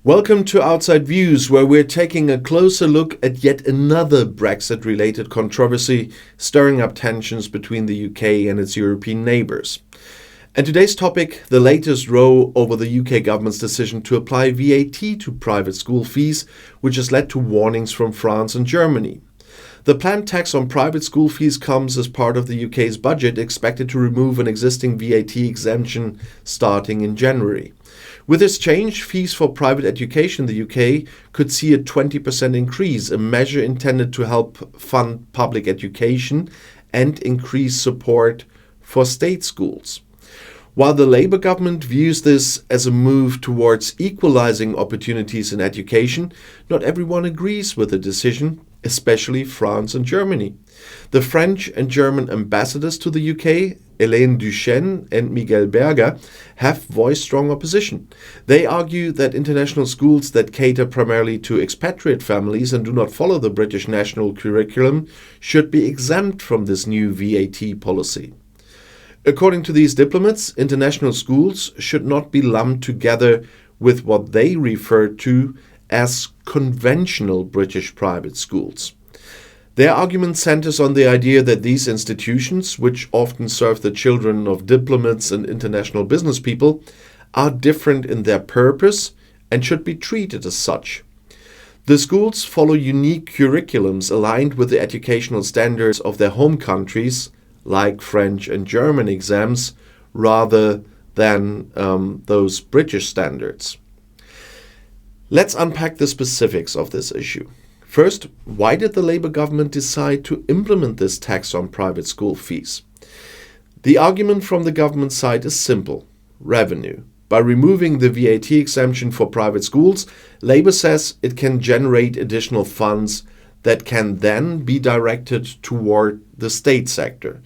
Welcome to Outside Views, where we're taking a closer look at yet another Brexit-related controversy stirring up tensions between the UK and its European neighbours. And today's topic, the latest row over the UK government's decision to apply VAT to private school fees, which has led to warnings from France and Germany. The planned tax on private school fees comes as part of the UK's budget, expected to remove an existing VAT exemption starting in January. With this change, fees for private education in the UK could see a 20% increase, a measure intended to help fund public education and increase support for state schools. While the Labour government views this as a move towards equalising opportunities in education, not everyone agrees with the decision, especially France and Germany. The French and German ambassadors to the UK, Hélène Duchesne and Miguel Berger, have voiced strong opposition. They argue that international schools that cater primarily to expatriate families and do not follow the British national curriculum should be exempt from this new VAT policy. According to these diplomats, international schools should not be lumped together with what they refer to as conventional British private schools. Their argument centers on the idea that these institutions, which often serve the children of diplomats and international business people, are different in their purpose and should be treated as such. The schools follow unique curriculums aligned with the educational standards of their home countries, like French and German exams, rather than those British standards. Let's unpack the specifics of this issue. First, why did the Labour government decide to implement this tax on private school fees? The argument from the government side is simple: revenue. By removing the VAT exemption for private schools, Labour says it can generate additional funds that can then be directed toward the state sector.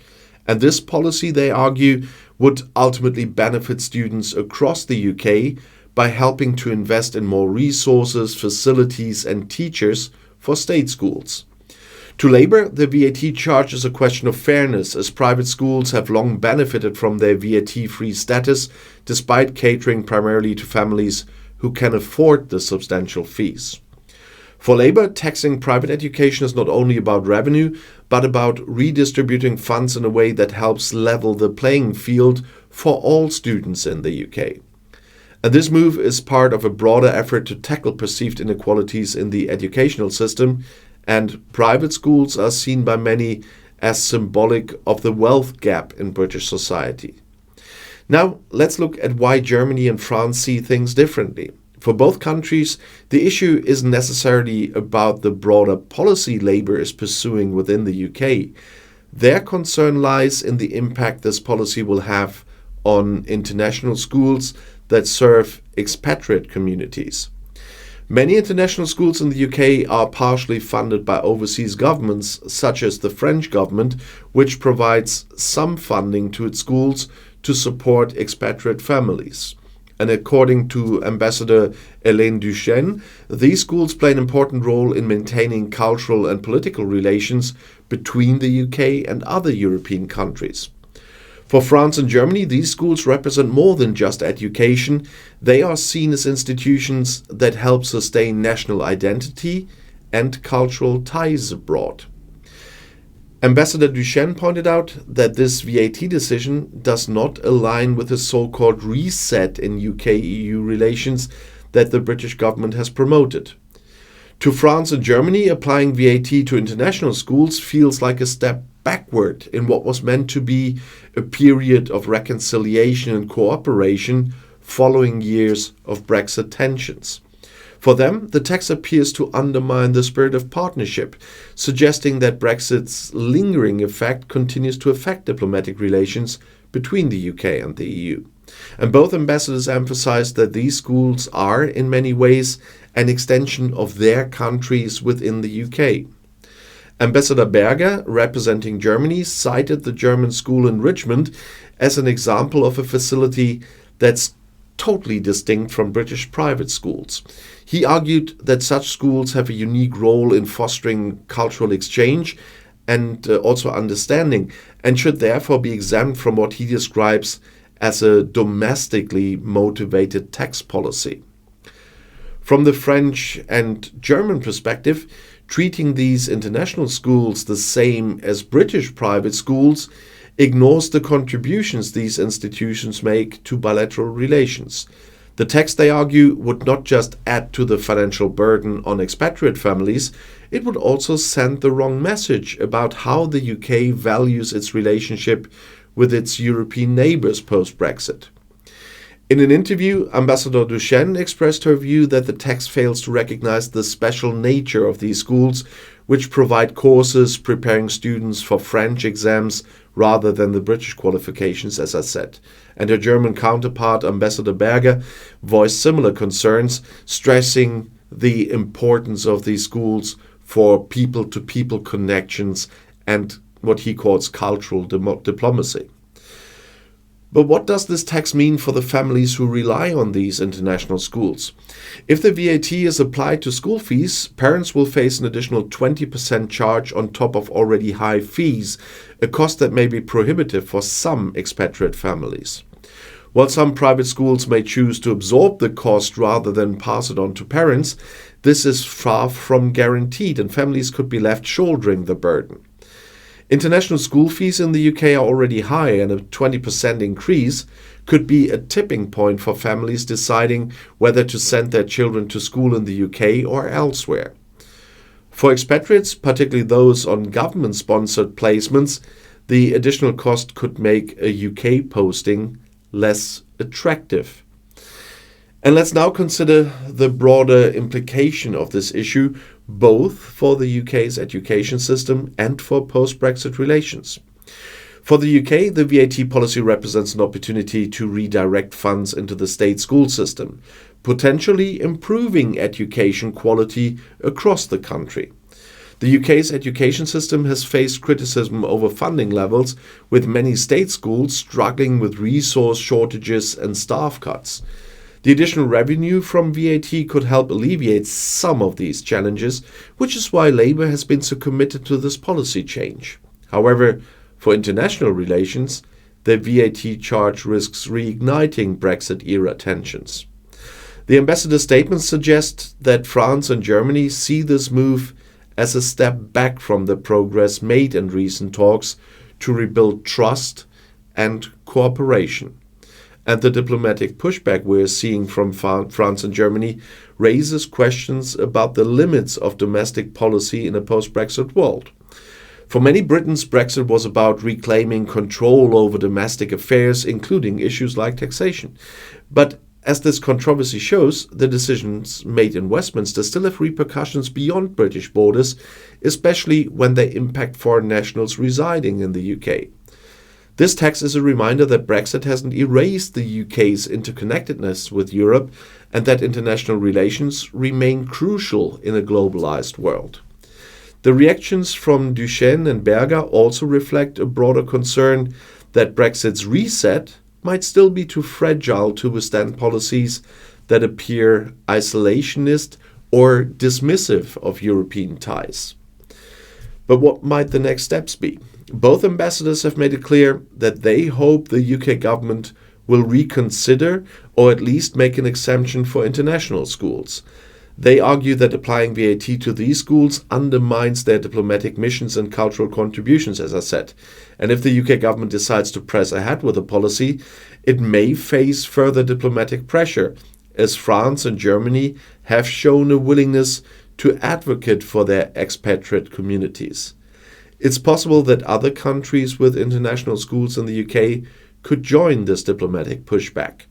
And this policy, they argue, would ultimately benefit students across the UK by helping to invest in more resources, facilities and teachers for state schools. To Labour, the VAT charge is a question of fairness, as private schools have long benefited from their VAT-free status, despite catering primarily to families who can afford the substantial fees. For Labour, taxing private education is not only about revenue, but about redistributing funds in a way that helps level the playing field for all students in the UK. And this move is part of a broader effort to tackle perceived inequalities in the educational system, and private schools are seen by many as symbolic of the wealth gap in British society. Now, let's look at why Germany and France see things differently. For both countries, the issue isn't necessarily about the broader policy Labour is pursuing within the UK. Their concern lies in the impact this policy will have on international schools that serve expatriate communities. Many international schools in the UK are partially funded by overseas governments, such as the French government, which provides some funding to its schools to support expatriate families. And according to Ambassador Hélène Duchesne, these schools play an important role in maintaining cultural and political relations between the UK and other European countries. For France and Germany, these schools represent more than just education. They are seen as institutions that help sustain national identity and cultural ties abroad. Ambassador Duchesne pointed out that this VAT decision does not align with the so-called reset in UK-EU relations that the British government has promoted. To France and Germany, applying VAT to international schools feels like a step backward in what was meant to be a period of reconciliation and cooperation following years of Brexit tensions. For them, the tax appears to undermine the spirit of partnership, suggesting that Brexit's lingering effect continues to affect diplomatic relations between the UK and the EU. And both ambassadors emphasized that these schools are, in many ways, an extension of their countries within the UK. Ambassador Berger, representing Germany, cited the German school in Richmond as an example of a facility that's totally distinct from British private schools. He argued that such schools have a unique role in fostering cultural exchange and also understanding, and should therefore be exempt from what he describes as a domestically motivated tax policy. From the French and German perspective, treating these international schools the same as British private schools ignores the contributions these institutions make to bilateral relations. The text, they argue, would not just add to the financial burden on expatriate families, it would also send the wrong message about how the UK values its relationship with its European neighbours post-Brexit. In an interview, Ambassador Duchesne expressed her view that the text fails to recognize the special nature of these schools, which provide courses preparing students for French exams rather than the British qualifications, as I said. And her German counterpart, Ambassador Berger, voiced similar concerns, stressing the importance of these schools for people-to-people connections and what he calls cultural diplomacy. But what does this tax mean for the families who rely on these international schools? If the VAT is applied to school fees, parents will face an additional 20% charge on top of already high fees, a cost that may be prohibitive for some expatriate families. While some private schools may choose to absorb the cost rather than pass it on to parents, this is far from guaranteed, and families could be left shouldering the burden. International school fees in the UK are already high, and a 20% increase could be a tipping point for families deciding whether to send their children to school in the UK or elsewhere. For expatriates, particularly those on government-sponsored placements, the additional cost could make a UK posting less attractive. And let's now consider the broader implication of this issue, both for the UK's education system and for post-Brexit relations. For the UK, the VAT policy represents an opportunity to redirect funds into the state school system, potentially improving education quality across the country. The UK's education system has faced criticism over funding levels, with many state schools struggling with resource shortages and staff cuts. The additional revenue from VAT could help alleviate some of these challenges, which is why Labour has been so committed to this policy change. However, for international relations, the VAT charge risks reigniting Brexit-era tensions. The ambassador's statement suggests that France and Germany see this move as a step back from the progress made in recent talks to rebuild trust and cooperation. And the diplomatic pushback we're seeing from France and Germany raises questions about the limits of domestic policy in a post-Brexit world. For many Britons, Brexit was about reclaiming control over domestic affairs, including issues like taxation. But as this controversy shows, the decisions made in Westminster still have repercussions beyond British borders, especially when they impact foreign nationals residing in the UK. This text is a reminder that Brexit hasn't erased the UK's interconnectedness with Europe and that international relations remain crucial in a globalized world. The reactions from Duchesne and Berger also reflect a broader concern that Brexit's reset might still be too fragile to withstand policies that appear isolationist or dismissive of European ties. But what might the next steps be? Both ambassadors have made it clear that they hope the UK government will reconsider or at least make an exemption for international schools. They argue that applying VAT to these schools undermines their diplomatic missions and cultural contributions, as I said. And if the UK government decides to press ahead with the policy, it may face further diplomatic pressure, as France and Germany have shown a willingness to advocate for their expatriate communities. It's possible that other countries with international schools in the UK could join this diplomatic pushback.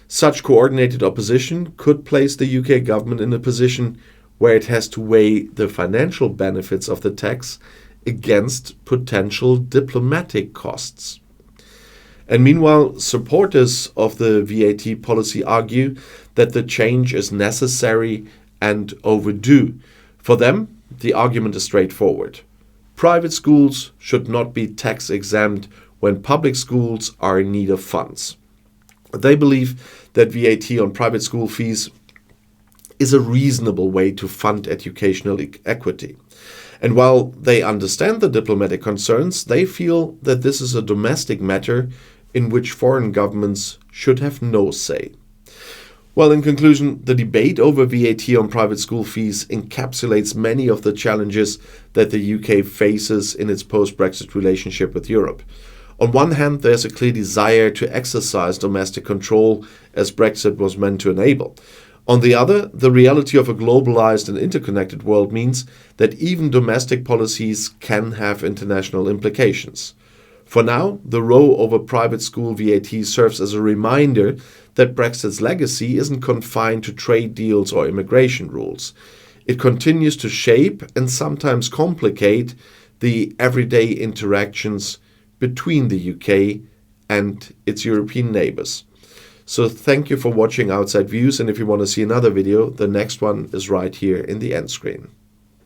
Such coordinated opposition could place the UK government in a position where it has to weigh the financial benefits of the tax against potential diplomatic costs. And meanwhile, supporters of the VAT policy argue that the change is necessary and overdue. For them, the argument is straightforward. Private schools should not be tax exempt when public schools are in need of funds. They believe that VAT on private school fees is a reasonable way to fund educational equity. And while they understand the diplomatic concerns, they feel that this is a domestic matter in which foreign governments should have no say. Well, in conclusion, the debate over VAT on private school fees encapsulates many of the challenges that the UK faces in its post-Brexit relationship with Europe. On one hand, there's a clear desire to exercise domestic control, as Brexit was meant to enable. On the other, the reality of a globalized and interconnected world means that even domestic policies can have international implications. For now, the row over private school VAT serves as a reminder that Brexit's legacy isn't confined to trade deals or immigration rules. It continues to shape and sometimes complicate the everyday interactions between the UK and its European neighbors. So thank you for watching Outside Views, and if you want to see another video, the next one is right here in the end screen.